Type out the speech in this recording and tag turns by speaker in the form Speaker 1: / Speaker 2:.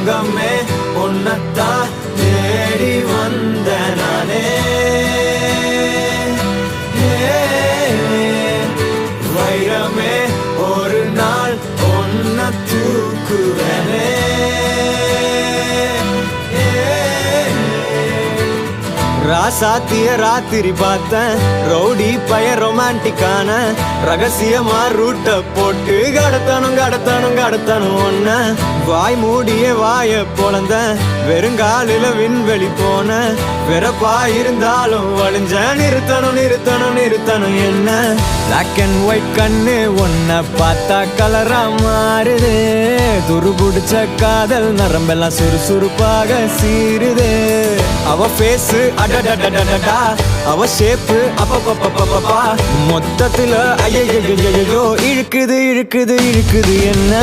Speaker 1: தங்கமே உன்னத்தான் தேடி வந்த நானே வைரமே ஒரு நாள் ஒன்ன தூக்குவனே ராசாத்திய ராத்திரி பார்த்தேன் ரவுடி பய ரொமான்டிக்கான ரகசியமா ரூட்ட போட்டு கடத்தணும் ஒன்ன வாய் மூடிய வாய பொழந்த வெறுங்காலில விண்வெளி போன வெறப்பா இருந்தாலும் வழிஞ்ச நிறுத்தணும் என்ன பிளாக் அண்ட் ஒயிட் கண்ணு ஒன்ன பார்த்தா கலரா மாறுது துருபுடிச்ச காதல் நரம்பெல்லாம் சுறுசுறுப்பாக சீருது அவ பேசு அடடடடடா அவ ஷேப்பு அப்பப்பப்பப்பப்பா மொத்தத்துல ஐயோ இழுக்குது என்ன